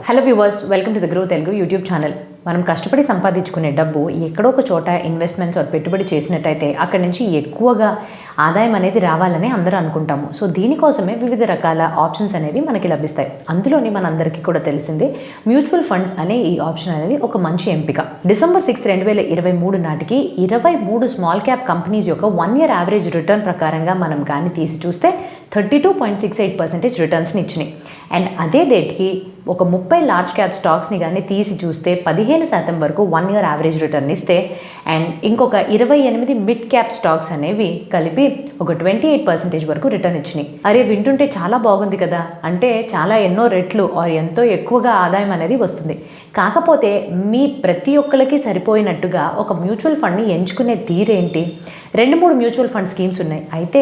Hello viewers, welcome to the grow Telugu YouTube channel. మనం కష్టపడి సంపాదించుకునే డబ్బు ఎక్కడో ఒక చోట ఇన్వెస్ట్మెంట్స్ పెట్టుబడి చేసినట్టయితే అక్కడి నుంచి ఎక్కువగా ఆదాయం అనేది రావాలని అందరూ అనుకుంటాము. సో దీనికోసమే వివిధ రకాల ఆప్షన్స్ అనేవి మనకి లభిస్తాయి. అందులోని మనందరికీ కూడా తెలిసిందే మ్యూచువల్ ఫండ్స్ అనే ఈ ఆప్షన్ అనేది ఒక మంచి ఎంపిక. డిసెంబర్ 6, 2023 నాటికి 23 స్మాల్ క్యాప్ కంపెనీస్ యొక్క 1 year యావరేజ్ రిటర్న్ ప్రకారంగా మనం కానీ తీసి చూస్తే 32.68% రిటర్న్స్ని ఇచ్చినాయి. అండ్ అదే డేట్కి ఒక 30 లార్జ్ క్యాప్ స్టాక్స్ని కానీ తీసి చూస్తే 15% వరకు 1 year యావరేజ్ రిటర్న్ ఇస్తే, అండ్ ఇంకొక 28 మిడ్ క్యాప్ స్టాక్స్ అనేవి కలిపి ఒక 28% వరకు రిటర్న్ ఇచ్చినాయి. అరే, వింటుంటే చాలా బాగుంది కదా, అంటే చాలా ఎన్నో రెట్లు ఎంతో ఎక్కువగా ఆదాయం అనేది వస్తుంది. కాకపోతే మీ ప్రతి ఒక్కరికి సరిపోయినట్టుగా ఒక మ్యూచువల్ ఫండ్ని ఎంచుకునే తీరేంటి? 2-3 మ్యూచువల్ ఫండ్ స్కీమ్స్ ఉన్నాయి. అయితే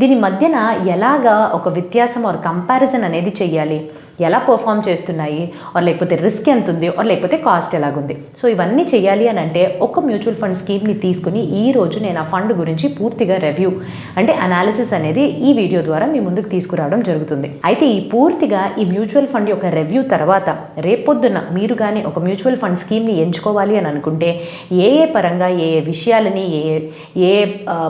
దీని మధ్యన ఎలాగా ఒక వ్యత్యాసం కంపారిజన్ అనేది చెయ్యాలి, ఎలా పర్ఫామ్ చేస్తున్నాయి, లేకపోతే రిస్క్ ఎంత ఉంది, లేకపోతే కాస్ట్ ఎలాగుంది. సో ఇవన్నీ చేయాలి అని అంటే ఒక మ్యూచువల్ ఫండ్ స్కీమ్ని తీసుకుని ఈరోజు నేను ఆ ఫండ్ గురించి పూర్తిగా రివ్యూ అంటే అనాలిసిస్ అనేది ఈ వీడియో ద్వారా మీ ముందుకు తీసుకురావడం జరుగుతుంది. అయితే ఈ పూర్తిగా ఈ మ్యూచువల్ ఫండ్ యొక్క రివ్యూ తర్వాత రేపొద్దున మీరు కానీ ఒక మ్యూచువల్ ఫండ్ స్కీమ్ని ఎంచుకోవాలి అని అనుకుంటే ఏ పరంగా ఏ విషయాలని ఏ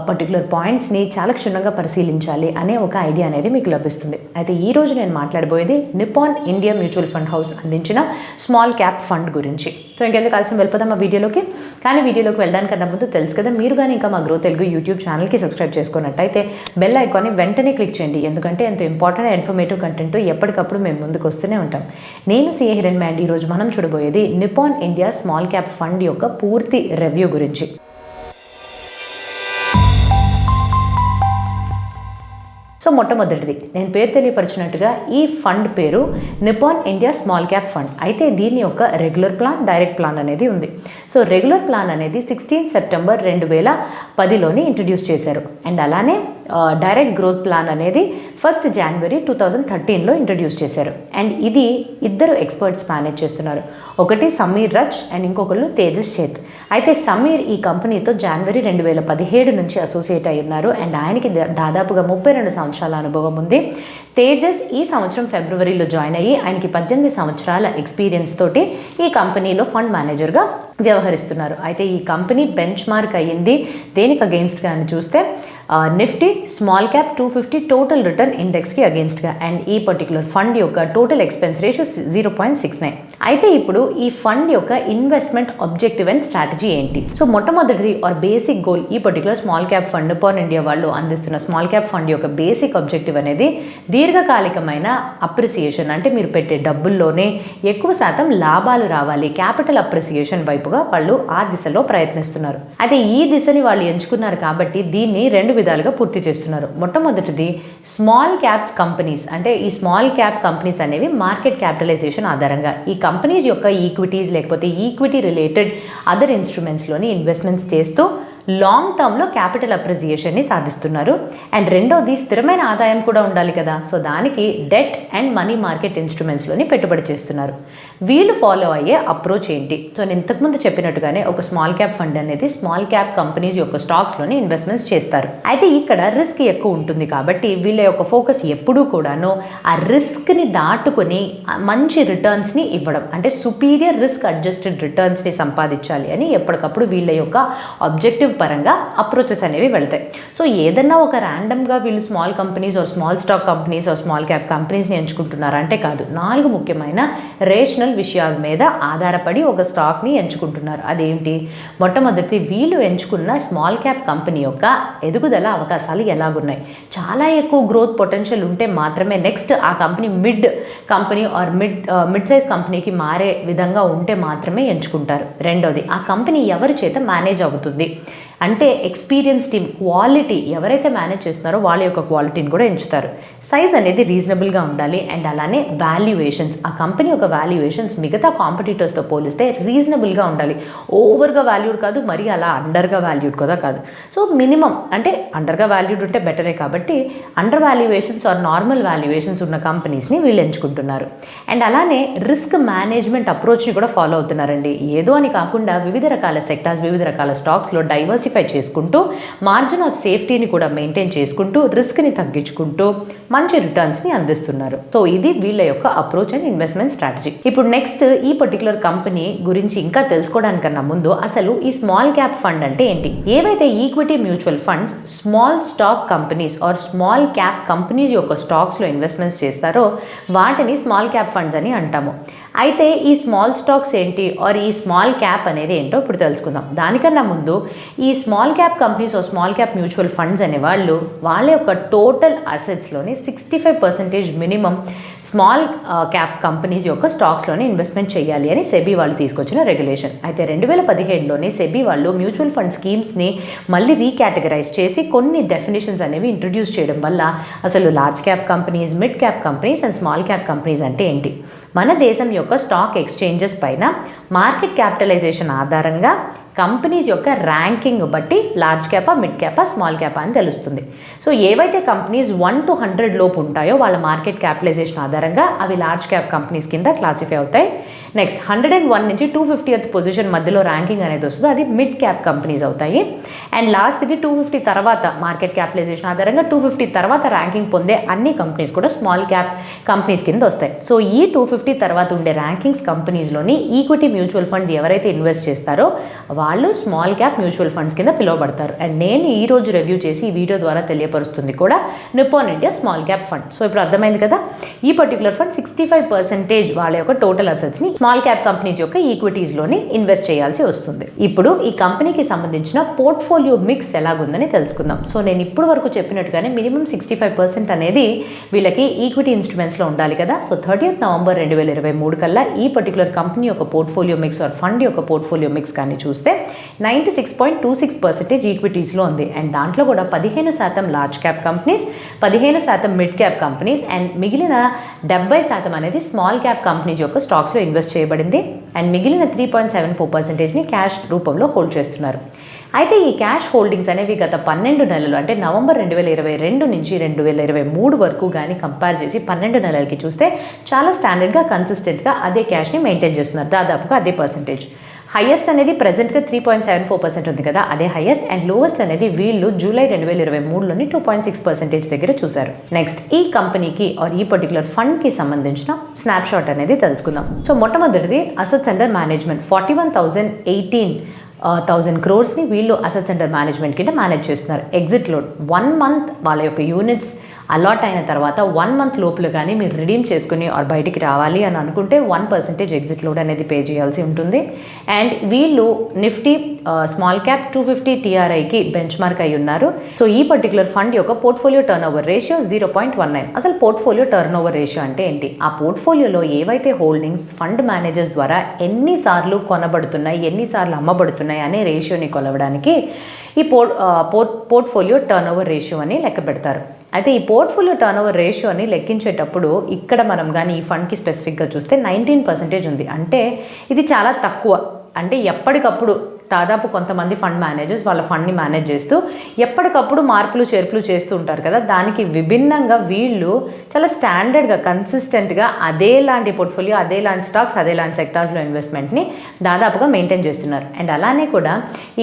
పర్టికులర్ పాయింట్స్ని చాలా క్షుణ్ణంగా పరిశీలించాలి అనే ఒక ఐడియా అనేది మీకు లభిస్తుంది. అయితే ఈరోజు నేను మాట్లాడబోయేది Nippon India mutual fund house అందించిన స్మాల్ క్యాప్ ఫండ్ గురించి. సో ఇంకెందుకు కలిసి వెళ్ళిపోదాం ఆ వీడియోలోకి. కానీ వీడియోలోకి వెళ్ళడానికన్నా ముందు తెలుసు కదా, మీరు కానీ ఇంకా మా గ్రో తెలుగు యూట్యూబ్ ఛానల్కి సబ్స్క్రైబ్ చేసుకున్నట్టయితే బెల్ ఐకాన్ని వెంటనే క్లిక్ చేయండి. ఎందుకంటే ఎంతో ఇంపార్టెంట్ ఇన్ఫర్మేటివ్ కంటెంట్తో ఎప్పటికప్పుడు మేము ముందుకు వస్తూనే ఉంటాం. నేను సిఏ హిరణ్మయి అండ్ ఈరోజు మనం చూడబోయేది Nippon India small cap fund యొక్క పూర్తి రివ్యూ గురించి. సో మొట్టమొదటిది నేను పేరు తెలియపరిచినట్టుగా ఈ ఫండ్ పేరు Nippon India small cap fund. అయితే దీని యొక్క రెగ్యులర్ ప్లాన్, డైరెక్ట్ ప్లాన్ అనేది ఉంది. సో రెగ్యులర్ ప్లాన్ అనేది 16 సెప్టెంబర్ 2010లోని ఇంట్రడ్యూస్ చేశారు. అండ్ అలానే డైరెక్ట్ గ్రోత్ ప్లాన్ అనేది 1 జనవరి 2013లో ఇంట్రడ్యూస్ చేశారు. అండ్ ఇది ఇద్దరు ఎక్స్పర్ట్స్ మేనేజ్ చేస్తున్నారు. ఒకటి సమీర్ రచ్ అండ్ ఇంకొకళ్ళు తేజస్ చేత్. అయితే సమీర్ ఈ కంపెనీతో జనవరి 2017 నుంచి అసోసియేట్ అయి ఉన్నారు. అండ్ ఆయనకి దాదాపుగా 32 సంవత్సరాల అనుభవం ఉంది. తేజస్ ఈ సంవత్సరం ఫిబ్రవరిలో జాయిన్ అయ్యి ఆయనకి 18 సంవత్సరాల ఎక్స్పీరియన్స్ తోటి ఈ కంపెనీలో ఫండ్ మేనేజర్గా వ్యవహరిస్తున్నారు. అయితే ఈ కంపెనీ బెంచ్ మార్క్ అయ్యింది దేనికి అగెయిన్స్ట్గా అని చూస్తే Nifty small cap 250 total return ఇండెక్స్కి అగెయిన్స్ట్గా. అండ్ ఈ పర్టికులర్ ఫండ్ యొక్క టోటల్ ఎక్స్పెన్స్ రేషియో 0.69. అయితే ఇప్పుడు ఈ ఫండ్ యొక్క ఇన్వెస్ట్మెంట్ ఆబ్జెక్టివ్ అండ్ స్ట్రాటజీ ఏంటి? సో మొట్టమొదటిది బేసిక్ గోల్, ఈ particular small cap fund Nippon India వాళ్ళు అందిస్తున్న స్మాల్ క్యాప్ ఫండ్ యొక్క బేసిక్ ఆబ్జెక్టివ్ అనేది దీర్ఘకాలికమైన అప్రిసియేషన్, అంటే మీరు పెట్టే డబ్బుల్లోనే ఎక్కువ శాతం లాభాలు రావాలి, క్యాపిటల్ అప్రిసియేషన్ వైపుగా వాళ్ళు ఆ దిశలో ప్రయత్నిస్తున్నారు. అయితే ఈ దిశని వాళ్ళు ఎంచుకున్నారు కాబట్టి దీన్ని 2 విధాలుగా పూర్తి చేస్తున్నారు. మొట్టమొదటిది స్మాల్ క్యాప్ కంపెనీస్, అంటే ఈ స్మాల్ క్యాప్ కంపెనీస్ అనేవి మార్కెట్ క్యాపిటలైజేషన్ ఆధారంగా ఈ కంపెనీస్ యొక్క ఈక్విటీస్ లేకపోతే ఈక్విటీ రిలేటెడ్ అదర్ ఇన్స్ట్రుమెంట్స్లోని ఇన్వెస్ట్మెంట్స్ చేస్తూ లాంగ్ టర్మ్లో క్యాపిటల్ అప్రిసియేషన్ని సాధిస్తున్నారు. అండ్ రెండోది స్థిరమైన ఆదాయం కూడా ఉండాలి కదా, సో దానికి డెట్ అండ్ మనీ మార్కెట్ ఇన్స్ట్రుమెంట్స్లోని పెట్టుబడి చేస్తున్నారు. వీళ్ళు ఫాలో అయ్యే అప్రోచ్ ఏంటి? సో నేను ఇంతకుముందు చెప్పినట్టుగానే ఒక స్మాల్ క్యాప్ ఫండ్ అనేది స్మాల్ క్యాప్ కంపెనీస్ యొక్క స్టాక్స్లోని ఇన్వెస్ట్మెంట్స్ చేస్తారు. అయితే ఇక్కడ రిస్క్ ఎక్కువ ఉంటుంది కాబట్టి వీళ్ళ యొక్క ఫోకస్ ఎప్పుడూ కూడాను ఆ రిస్క్ని దాటుకొని మంచి రిటర్న్స్ని ఇవ్వడం, అంటే సుపీరియర్ రిస్క్ అడ్జస్టెడ్ రిటర్న్స్ని సంపాదించాలి అని ఎప్పటికప్పుడు వీళ్ళ యొక్క ఆబ్జెక్టివ్ పరంగా అప్రోచెస్ అనేవి వెళ్తాయి. సో ఏదన్నా ఒక ర్యాండమ్గా వీళ్ళు small companies small stock companies small cap కంపెనీస్ని ఎంచుకుంటున్నారు అంటే కాదు. 4 ముఖ్యమైన రేషనల్ విషయాల మీద ఆధారపడి ఒక స్టాక్ని ఎంచుకుంటున్నారు. అదేంటి? మొట్టమొదటి, వీళ్ళు ఎంచుకున్న స్మాల్ క్యాప్ కంపెనీ యొక్క ఎదుగుదల అవకాశాలు ఎలాగున్నాయి, చాలా ఎక్కువ గ్రోత్ పొటెన్షియల్ ఉంటే మాత్రమే నెక్స్ట్ ఆ company mid company mid size కంపెనీకి మారే విధంగా ఉంటే మాత్రమే ఎంచుకుంటారు. రెండోది, ఆ కంపెనీ ఎవరి చేత మేనేజ్ అవుతుంది, అంటే ఎక్స్పీరియన్స్ టీమ్ క్వాలిటీ ఎవరైతే మేనేజ్ చేస్తున్నారో వాళ్ళ యొక్క క్వాలిటీని కూడా ఎంచుతారు. సైజ్ అనేది రీజనబుల్గా ఉండాలి. అండ్ అలానే వాల్యుయేషన్స్, ఆ కంపెనీ యొక్క వాల్యుయేషన్స్ మిగతా కాంపిటీటర్స్తో పోలిస్తే రీజనబుల్గా ఉండాలి. ఓవర్గా వాల్యూడ్ కాదు, మరీ అలా అండర్గా వాల్యూడ్ కూడా కాదు. సో మినిమం, అంటే అండర్గా వాల్యూడ్ ఉంటే బెటరే కాబట్టి అండర్ వాల్యుయేషన్స్ నార్మల్ వాల్యుయేషన్స్ ఉన్న కంపెనీస్ని వీళ్ళు ఎంచుకుంటున్నారు. అండ్ అలానే రిస్క్ మేనేజ్మెంట్ అప్రోచ్ని కూడా ఫాలో అవుతున్నారండి. ఏదో అని కాకుండా వివిధ రకాల సెక్టార్స్, వివిధ రకాల స్టాక్స్లో డైవర్సిటీ డైవర్సిఫై చేసుకుంటూ మార్జిన్ ఆఫ్ సేఫ్టీని కూడా మెయింటైన్ చేసుకుంటూ రిస్క్ని తగ్గించుకుంటూ మంచి రిటర్న్స్ని అందిస్తున్నారు. సో ఇది వీళ్ళ యొక్క అప్రోచ్ అండ్ ఇన్వెస్ట్మెంట్ స్ట్రాటజీ. ఇప్పుడు నెక్స్ట్ ఈ పర్టికులర్ కంపెనీ గురించి ఇంకా తెలుసుకోవడానికన్నా ముందు అసలు ఈ స్మాల్ క్యాప్ ఫండ్ అంటే ఏంటి? ఏవైతే equity mutual funds small stock companies or small cap companies యొక్క స్టాక్స్లో ఇన్వెస్ట్మెంట్స్ చేస్తారో వాటిని స్మాల్ క్యాప్ ఫండ్స్ అని అంటాము. అయితే ఈ స్మాల్ స్టాక్స్ ఏంటి ఆర్ ఈ స్మాల్ క్యాప్ అనేది ఏంటో ఇప్పుడు తెలుసుకుందాం. దానికన్నా ముందు ఈ small cap companies or small cap mutual funds అనే వాళ్ళ యొక్క టోటల్ అసెట్స్లోని 65% మినిమం స్మాల్ క్యాప్ కంపెనీస్ యొక్క స్టాక్స్లోనే ఇన్వెస్ట్మెంట్ చేయాలి అని సెబీ వాళ్ళు తీసుకొచ్చిన రెగ్యులేషన్. అయితే 2017లోనే సెబీ వాళ్ళు మ్యూచువల్ ఫండ్ స్కీమ్స్ని మళ్ళీ రీకేటగరైజ్ చేసి కొన్ని డెఫినేషన్స్ అనేవి ఇంట్రడ్యూస్ చేయడం వల్ల అసలు large cap companies, mid cap companies and small cap companies అంటే ఏంటి, మన దేశం యొక్క స్టాక్ ఎక్స్చేంజెస్ పైన మార్కెట్ క్యాపిటలైజేషన్ ఆధారంగా కంపెనీస్ యొక్క ర్యాంకింగ్ బట్టి లార్జ్ క్యాపా, మిడ్ క్యాపా, స్మాల్ క్యాపా అని తెలుస్తుంది. సో ఏవైతే కంపెనీస్ 1 to 100 లోపు ఉంటాయో వాళ్ళ మార్కెట్ క్యాపిటలైజేషన్ ఆధారంగా అవి లార్జ్ క్యాప్ కంపెనీస్ కింద క్లాసిఫై అవుతాయి. నెక్స్ట్ 101 నుంచి 250th పొజిషన్ మధ్యలో ర్యాంకింగ్ అనేది వస్తుంది, అది మిడ్ క్యాప్ కంపెనీస్ అవుతాయి. అండ్ లాస్ట్ది 250 తర్వాత మార్కెట్ క్యాపిటలైజేషన్ ఆధారంగా 250 తర్వాత ర్యాంకింగ్ పొందే అన్ని కంపెనీస్ కూడా స్మాల్ క్యాప్ కంపెనీస్ కింద వస్తాయి. సో ఈ 250 తర్వాత ఉండే ర్యాంకింగ్స్ కంపెనీస్లోని ఈక్విటీ మ్యూచువల్ ఫండ్స్ ఎవరైతే ఇన్వెస్ట్ చేస్తారో వాళ్ళు స్మాల్ క్యాప్ మ్యూచువల్ ఫండ్స్ కింద పిలువబడతారు. అండ్ నేను ఈరోజు రివ్యూ చేసి ఈ వీడియో ద్వారా తెలియపరుస్తుంది కూడా Nippon India small cap fund. So ఇప్పుడు అర్థమైంది కదా, ఈ పర్టికులర్ ఫండ్ 65% వాళ్ళ యొక్క టోటల్ అసెట్స్ని స్మాల్ క్యాప్ కంపెనీస్ యొక్క ఈక్విటీస్లోని ఇన్వెస్ట్ చేయాల్సి వస్తుంది. ఇప్పుడు ఈ కంపెనీకి సంబంధించిన పోర్ట్ఫోలియో మిక్స్ ఎలాగుందని తెలుసుకుందాం. సో నేను ఇప్పుడు వరకు చెప్పినట్టుగానే మినిమం 65% అనేది వీళ్ళకి ఈక్విటీ ఇన్స్ట్రుమెంట్స్లో ఉండాలి కదా. సో 30th నవంబర్ 2023 కల్లా ఈ పర్టికులర్ కంపెనీ యొక్క పోర్ట్ఫోలియో మిక్స్ ఆర్ ఫండ్ యొక్క పోర్ట్ఫోలియో మిక్స్ కానీ చూస్తే 96.26% ఈక్విటీస్లో ఉంది. అండ్ దాంట్లో కూడా 15% large cap companies, 15% mid cap companies and మిగిలిన 70% అనేది స్మాల్ క్యాప్ కంపెనీస్ యొక్క స్టాక్స్లో ఇన్వెస్ట్ చేయబడింది. అండ్ మిగిలిన 3.74%ని క్యాష్ రూపంలో హోల్డ్ చేస్తున్నారు. అయితే ఈ క్యాష్ హోల్డింగ్స్ అనేవి గత 12 నెలలు అంటే నవంబర్ 2022 నుంచి 2023 వరకు కానీ కంపేర్ చేసి 12 నెలలకి చూస్తే చాలా స్టాండర్డ్గా కన్సిస్టెంట్గా అదే క్యాష్ని మెయింటైన్ చేస్తున్నారు, దాదాపుగా అదే పర్సెంటేజ్. హైయెస్ట్ అనేది ప్రెజెంట్గా 3.74% ఉంది కదా, అదే హైయెస్ట్. అండ్ లోవెస్ట్ అనేది వీళ్ళు జూలై 2023లోని 2.6% దగ్గర చూశారు. నెక్స్ట్ ఈ కంపెనీకి ఆర్ ఈ పర్టికులర్ ఫండ్కి సంబంధించిన స్నాప్షాట్ అనేది తెలుసుకుందాం. సో మొట్టమొదటిది అసెట్స్ అండర్ మేనేజ్మెంట్ 41,018,000 crores వీళ్ళు అసెట్స్ అండర్ మేనేజ్మెంట్ కింద మేనేజ్ చేస్తున్నారు. ఎగ్జిట్ లోడ్ 1 month వాళ్ళ యొక్క యూనిట్స్ అలాట్ అయిన తర్వాత 1 month లోపల కానీ మీరు రిడీమ్ చేసుకుని ఆర్ బయటికి రావాలి అని అనుకుంటే 1% ఎగ్జిట్ లోడ్ అనేది పే చేయాల్సి ఉంటుంది. అండ్ వీళ్ళు నిఫ్టీ స్మాల్ క్యాప్ 250 TRIకి బెంచ్ మార్క్ అయి ఉన్నారు. సో ఈ పర్టికులర్ ఫండ్ యొక్క పోర్ట్ఫోలియో టర్న్ ఓవర్ రేషియో 0.19. అసలు పోర్ట్ఫోలియో టర్న్ ఓవర్ రేషియో అంటే ఏంటి? ఆ పోర్ట్ఫోలియోలో ఏవైతే హోల్డింగ్స్ ఫండ్ మేనేజర్స్ ద్వారా ఎన్నిసార్లు కొనబడుతున్నాయి, ఎన్నిసార్లు అమ్మబడుతున్నాయి అనే రేషియోని కొలవడానికి ఈ పోర్ట్ఫోలియో టర్న్ ఓవర్ రేషియో అని లెక్క పెడతారు. అయితే ఈ పోర్ట్ఫోలియో టర్న్ ఓవర్ రేషియో అని లెక్కించేటప్పుడు ఇక్కడ మనం కానీ ఈ ఫండ్కి స్పెసిఫిక్గా చూస్తే 19% ఉంది. అంటే ఇది చాలా తక్కువ. అంటే ఎప్పటికప్పుడు దాదాపు కొంతమంది ఫండ్ మేనేజర్స్ వాళ్ళ ఫండ్ని మేనేజ్ చేస్తూ ఎప్పటికప్పుడు మార్పులు చేర్పులు చేస్తూ ఉంటారు కదా, దానికి విభిన్నంగా వీళ్ళు చాలా స్టాండర్డ్గా కన్సిస్టెంట్గా అదేలాంటి పోర్ట్ఫోలియో, అదేలాంటి స్టాక్స్, అదేలాంటి సెక్టార్స్లో ఇన్వెస్ట్మెంట్ని దాదాపుగా మెయింటైన్ చేస్తున్నారు. అండ్ అలానే కూడా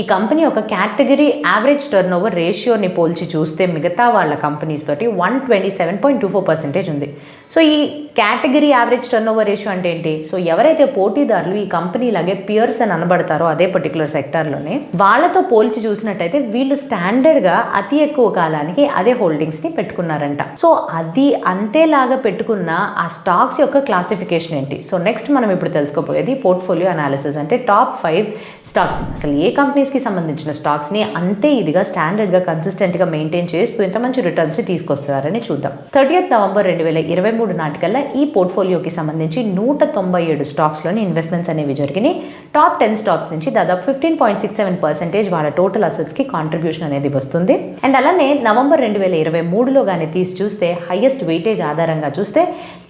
ఈ కంపెనీ ఒక కేటగిరీ యావరేజ్ టర్న్ ఓవర్ రేషియోని పోల్చి చూస్తే మిగతా వాళ్ళ కంపెనీస్ తోటి 127.24% ఉంది. సో ఈ category average turn over ratio అంటే ఏంటి? సో ఎవరైతే పోటీదారులు ఈ కంపెనీ లాగే పియర్స్ అని అనబడతారో అదే పర్టికులర్ సెక్టార్లోనే వాళ్ళతో పోల్చి చూసినట్టయితే వీళ్ళు స్టాండర్డ్గా అతి ఎక్కువ కాలానికి అదే హోల్డింగ్స్ని పెట్టుకున్నారంట. సో అది అంతేలాగా పెట్టుకున్న ఆ స్టాక్స్ యొక్క క్లాసిఫికేషన్ ఏంటి? సో నెక్స్ట్ మనం ఇప్పుడు తెలుసుకోపోయేది పోర్ట్ఫోలియో అనాలిసిస్. అంటే టాప్ 5 స్టాక్స్, అసలు ఏ కంపెనీస్కి సంబంధించిన స్టాక్స్ని అంతే ఇదిగా స్టాండర్డ్గా కన్సిస్టెంట్గా మెయింటైన్ చేస్తూ ఇంత మంచి రిటర్న్స్ని తీసుకొస్తారని చూద్దాం. 30th నవంబర్ 2023 నాటికల్లా ఈ పోర్ట్ఫోలియోకి సంబంధించి 197 స్టాక్స్లోని ఇన్వెస్ట్మెంట్స్ అనేవి జరిగినాయి. టాప్ 10 స్టాక్స్ నుంచి దాదాపు 15.67% వాళ్ళ టోటల్ అసెట్స్కి కాంట్రిబ్యూషన్ అనేది వస్తుంది. అండ్ అలానే నవంబర్ 2023లో కానీ తీసి చూస్తే హైయెస్ట్ వెయిటేజ్ ఆధారంగా చూస్తే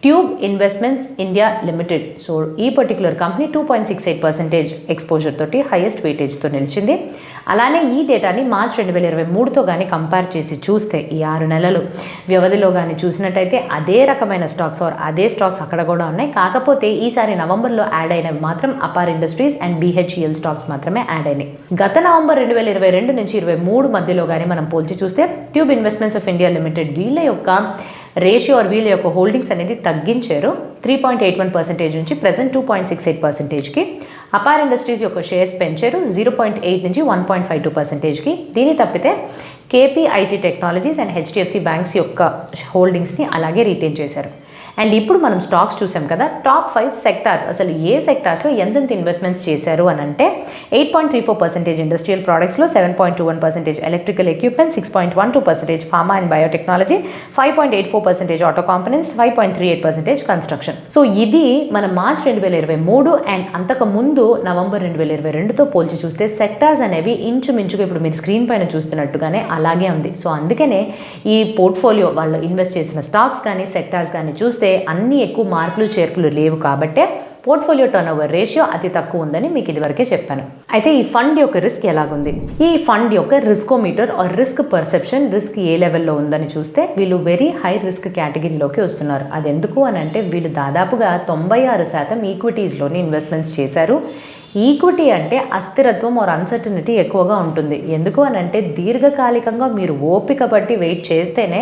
tube investments India limited. So ఈ పర్టికులర్ కంపెనీ 2.68% ఎక్స్పోజర్ తోటి హైయెస్ట్ వెయిటేజ్తో నిలిచింది. అలానే ఈ డేటాని మార్చ్ 2023తో కానీ కంపేర్ చేసి చూస్తే ఈ 6 నెలలు వ్యవధిలో కానీ చూసినట్టయితే అదే రకమైన స్టాక్స్ అదే స్టాక్స్ అక్కడ కూడా ఉన్నాయి. కాకపోతే ఈసారి నవంబర్లో యాడ్ అయినవి మాత్రం Apar industries and BHEL stocks మాత్రమే యాడ్ అయినాయి. గత నవంబర్ 2022 నుంచి 23 మధ్యలో కానీ మనం పోల్చి చూస్తే tube investments of India limited వీళ్ళ యొక్క రేషియో వీళ్ళ యొక్క హోల్డింగ్స్ అనేది తగ్గించారు. 3.81% నుంచి ప్రెసెంట్ 2.68%కి. అపార్ ఇండస్ట్రీస్ యొక్క షేర్స్ పెంచారు 0.8 నుంచి 1.52%కి. దీన్ని తప్పితే KPIT technologies and HDFC banks యొక్క హోల్డింగ్స్ని అలాగే రీటైన్ చేశారు. అండ్ ఇప్పుడు మనం స్టాక్స్ చూసాం కదా, టాప్ 5 సెక్టార్స్ అసలు ఏ సెక్టార్స్లో ఎంతెంత ఇన్వెస్ట్మెంట్స్ చేశారు అని అంటే 8.34% ఇండస్ట్రియల్ ప్రోడక్ట్స్లో, 7.21% electrical equipment, 6.12% pharma and biotechnology, 5.84% auto components, 5.38% construction. So ఇది మన మార్చ్ 2023 అండ్ అంతకు ముందు నవంబర్ 2022తో పోల్చి చూస్తే సెక్టార్స్ అనేవి ఇంచుమించుగా ఇప్పుడు మీరు స్క్రీన్ పైన చూస్తున్నట్టుగానే అలాగే ఉంది. సో అందుకనే ఈ పోర్ట్ఫోలియో వాళ్ళు ఇన్వెస్ట్ చేసిన స్టాక్స్ కానీ సెక్టార్స్ కానీ చూస్తే అన్ని ఎక్కువ మార్పులు చేర్పులు లేవు కాబట్టే పోర్ట్ఫోలియో టర్నోవర్ రేషియో అతి తక్కువ ఉందని మీకు ఇదివరకే చెప్పాను. అయితే ఈ ఫండ్ యొక్క రిస్క్ ఎలాగుంది? ఈ ఫండ్ యొక్క రిస్కోమీటర్ ఆర్ రిస్క్ పర్సెప్షన్, రిస్క్ ఏ లెవెల్లో ఉందని చూస్తే వీళ్ళు వెరీ హై రిస్క్ కేటగిరీలోకి వస్తున్నారు. అది ఎందుకు అని అంటే వీళ్ళు దాదాపుగా 96% ఈక్విటీస్లోని ఇన్వెస్ట్మెంట్స్ చేశారు. ఈక్విటీ అంటే అస్థిరత్వం ఆర్ అన్సర్టనిటీ ఎక్కువగా ఉంటుంది. ఎందుకు అని అంటే దీర్ఘకాలికంగా మీరు ఓపిక పట్టి వెయిట్ చేస్తేనే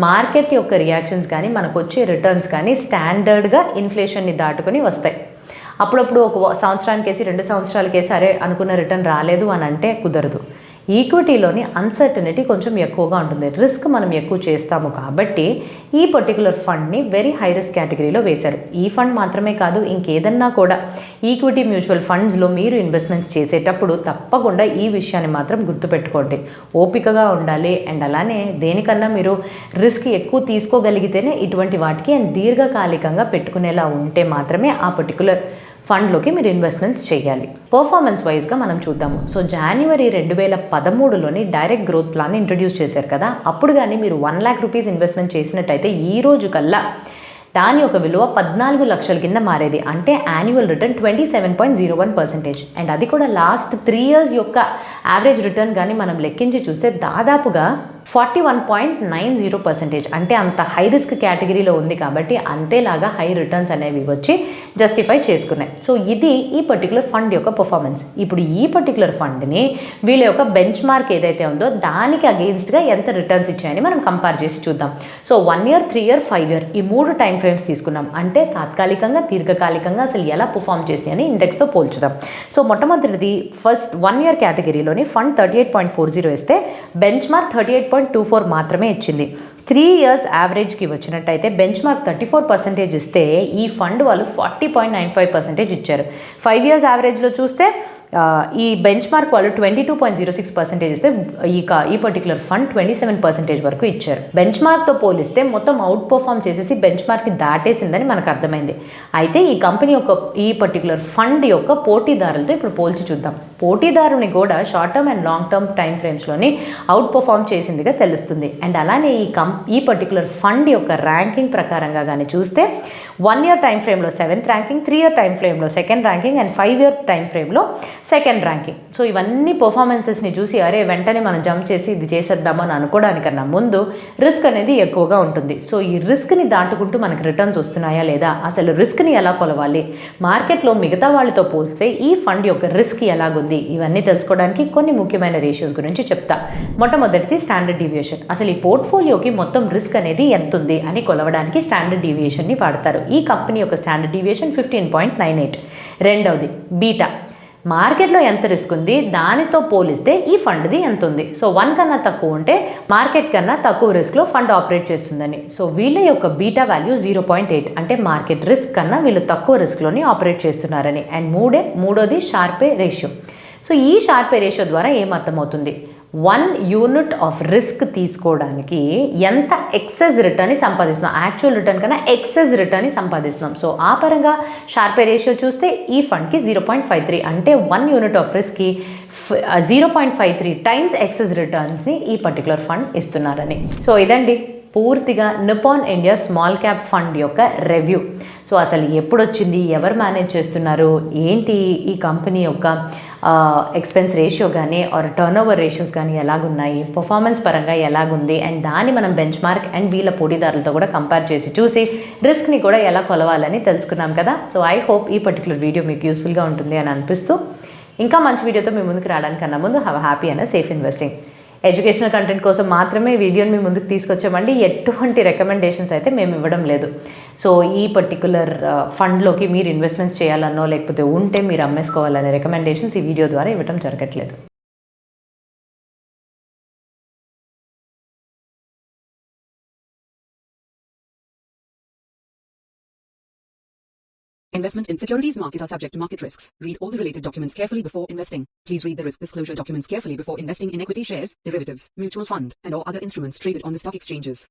మార్కెట్ యొక్క రియాక్షన్స్ కానీ మనకు వచ్చే రిటర్న్స్ కానీ స్టాండర్డ్గా ఇన్ఫ్లేషన్ని దాటుకొని వస్తాయి. అప్పుడప్పుడు ఒక సంవత్సరానికేసి 2 సంవత్సరాలకేసి సరే అనుకున్న రిటర్న్ రాలేదు అని అంటే కుదరదు. ఈక్విటీలోని అన్సర్టనిటీ కొంచెం ఎక్కువగా ఉంటుంది, రిస్క్ మనం ఎక్కువ చేస్తాము కాబట్టి ఈ పర్టికులర్ ఫండ్ని వెరీ హై రిస్క్ కేటగిరీలో వేశారు. ఈ ఫండ్ మాత్రమే కాదు, ఇంకేదన్నా కూడా ఈక్విటీ మ్యూచువల్ ఫండ్స్లో మీరు ఇన్వెస్ట్మెంట్స్ చేసేటప్పుడు తప్పకుండా ఈ విషయాన్ని మాత్రం గుర్తుపెట్టుకోండి. ఓపికగా ఉండాలి. అండ్ అలానే దేనికన్నా మీరు రిస్క్ ఎక్కువ తీసుకోగలిగితేనే ఇటువంటి వాటికి అండ్ దీర్ఘకాలికంగా పెట్టుకునేలా ఉంటే మాత్రమే ఆ పర్టికులర్ ఫండ్లోకి మీరు ఇన్వెస్ట్మెంట్స్ చేయాలి. పర్ఫార్మెన్స్ వైజ్గా మనం చూద్దాము. సో జనవరి 2013లోని డైరెక్ట్ గ్రోత్ ప్లాన్ ఇంట్రడ్యూస్ చేశారు కదా, అప్పుడు కానీ మీరు 1 lakh రూపీస్ ఇన్వెస్ట్మెంట్ చేసినట్టయితే ఈ రోజు కల్లా దాని యొక్క విలువ 14 లక్షల కింద మారేది. అంటే యాన్యువల్ రిటర్న్ 27.01%. అండ్ అది కూడా లాస్ట్ 3 years యొక్క యావరేజ్ రిటర్న్ కానీ మనం లెక్కించి చూస్తే దాదాపుగా 41.90%. అంటే అంత హై రిస్క్ కేటగిరీలో ఉంది కాబట్టి అంతేలాగా హై రిటర్న్స్ అనేవి వచ్చి జస్టిఫై చేసుకున్నాయి. సో ఇది ఈ పర్టికులర్ ఫండ్ యొక్క పర్ఫార్మెన్స్. ఇప్పుడు ఈ పర్టికులర్ ఫండ్ని వీళ్ళ యొక్క బెంచ్ మార్క్ ఏదైతే ఉందో దానికి అగెయిన్స్ట్గా ఎంత రిటర్న్స్ ఇచ్చాయని మనం కంపేర్ చేసి చూద్దాం. సో 1 year, 3 year, 5 year ఈ 3 టైం ఫ్రేమ్స్ తీసుకున్నాం. అంటే తాత్కాలికంగా దీర్ఘకాలికంగా అసలు ఎలా పర్ఫామ్ చేసినాయని ఇండెక్స్తో పోల్చుదాం. సో మొట్టమొదటిది ఫస్ట్ 1 year కేటగిరీలోని ఫండ్ 38.40 ఇస్తే బెంచ్ మార్క్ 38.24 మాత్రమే ఇచ్చింది. 3 years యావరేజ్కి వచ్చినట్టయితే బెంచ్ మార్క్ 34% ఇస్తే ఈ ఫండ్ వాళ్ళు 40.95% ఇచ్చారు. 5 years యావరేజ్లో చూస్తే ఈ బెంచ్ మార్క్ వాళ్ళు 22.06% ఇస్తే ఈ పర్టికులర్ ఫండ్ 27% వరకు ఇచ్చారు. బెంచ్ మార్క్తో పోలిస్తే మొత్తం అవుట్ పర్ఫామ్ చేసేసి బెంచ్ మార్క్ని దాటేసిందని మనకు అర్థమైంది. అయితే ఈ కంపెనీ యొక్క ఈ పర్టికులర్ ఫండ్ యొక్క పోటీదారులతో ఇప్పుడు పోల్చి చూద్దాం. పోటీదారుని కూడా short term and long term time ఫ్రేమ్స్లోని అవుట్ పర్ఫామ్ చేసిందిగా తెలుస్తుంది. అండ్ అలానే ఈ పర్టికులర్ ఫండ్ యొక్క ర్యాంకింగ్ ప్రకారంగా కానీ చూస్తే 1 year టైం ఫ్రేమ్లో 7th ర్యాంకింగ్, 3 year టైం ఫ్రేమ్లో 2nd ranking and 5 year time ఫ్రేమ్లో 2nd ర్యాంకింగ్. సో ఇవన్నీ పర్ఫార్మెన్సెస్ని చూసి అరే వెంటనే మనం జంప్ చేసి ఇది చేసేద్దామని అనుకోవడానికన్నా ముందు రిస్క్ అనేది ఎక్కువగా ఉంటుంది. సో ఈ రిస్క్ని దాటుకుంటూ మనకి రిటర్న్స్ వస్తున్నాయా లేదా, అసలు రిస్క్ని ఎలా కొలవాలి, మార్కెట్లో మిగతా వాళ్ళతో పోల్స్తే ఈ ఫండ్ యొక్క రిస్క్ ఎలాగుంది, ఇవన్నీ తెలుసుకోవడానికి కొన్ని ముఖ్యమైన రేషియోస్ గురించి చెప్తా. మొట్టమొదటిది స్టాండర్డ్ డీవియేషన్. అసలు ఈ పోర్ట్ఫోలియోకి మొత్తం రిస్క్ అనేది ఎంత ఉంది అని కొలవడానికి స్టాండర్డ్ డీవియేషన్ని వాడతారు. ఈ కంపెనీ యొక్క స్టాండర్డ్ డీవియేషన్ 15.98. రెండవది బీటా. మార్కెట్లో ఎంత రిస్క్ ఉంది దానితో పోలిస్తే ఈ ఫండ్ది ఎంత ఉంది. సో 1 కన్నా తక్కువ ఉంటే మార్కెట్ కన్నా తక్కువ రిస్క్లో ఫండ్ ఆపరేట్ చేస్తుందని. సో వీళ్ళ యొక్క బీటా వాల్యూ 0.8 అంటే మార్కెట్ రిస్క్ కన్నా వీళ్ళు తక్కువ రిస్క్లోని ఆపరేట్ చేస్తున్నారని. అండ్ మూడోది షార్పే రేషియో. సో ఈ షార్పే రేషియో ద్వారా ఏమర్థమవుతుంది, 1 unit ఆఫ్ రిస్క్ తీసుకోవడానికి ఎంత ఎక్సెస్ రిటర్న్ని సంపాదిస్తున్నాం, యాక్చువల్ రిటర్న్ కన్నా ఎక్సెస్ రిటర్న్ని సంపాదిస్తున్నాం. సో ఆ పరంగా షార్పే రేషియో చూస్తే ఈ ఫండ్కి 0.53 అంటే 1 unit ఆఫ్ రిస్క్కి 0.53 times ఎక్సెస్ రిటర్న్స్ని ఈ పర్టికులర్ ఫండ్ ఇస్తున్నారని. సో ఇదండి పూర్తిగా Nippon India small cap fund యొక్క రివ్యూ. సో అసలు ఎప్పుడు వచ్చింది, ఎవరు మేనేజ్ చేస్తున్నారు, ఏంటి ఈ కంపెనీ యొక్క ఎక్స్పెన్స్ రేషియో కానీ ఆర్ టర్న్ ఓవర్ రేషియోస్ కానీ ఎలాగున్నాయి, పర్ఫార్మెన్స్ పరంగా ఎలాగుంది, అండ్ దాన్ని మనం బెంచ్ మార్క్ అండ్ వీళ్ళ పోటీదారులతో కూడా కంపేర్ చేసి చూసి రిస్క్ని కూడా ఎలా కొలవాలని తెలుసుకున్నాం కదా. సో ఐ హోప్ ఈ పర్టికులర్ వీడియో మీకు యూస్ఫుల్గా ఉంటుంది అని అనిపిస్తూ, ఇంకా మంచి వీడియోతో మీ ముందుకు రావడానికన్నా ముందు have happy and safe investing. Educational content కోసం మాత్రమే వీడియోని మీ ముందుకు తీసుకొచ్చామండి. ఎటువంటి రికమెండేషన్స్ అయితే మేము ఇవ్వడం లేదు. సో ఈ పర్టికులర్ ఫండ్లోకి మీరు ఇన్వెస్ట్మెంట్స్ చేయాలన్నో లేకపోతే ఉంటే మీరు అమ్మేసుకోవాలనే రికమెండేషన్స్ ఈ వీడియో ద్వారా ఇవ్వడం జరగట్లేదు. Investment in securities market are subject to market risks. Read all the related documents carefully before investing. Please read the risk disclosure documents carefully before investing in equity shares, derivatives, mutual fund, and or other instruments traded on the stock exchanges.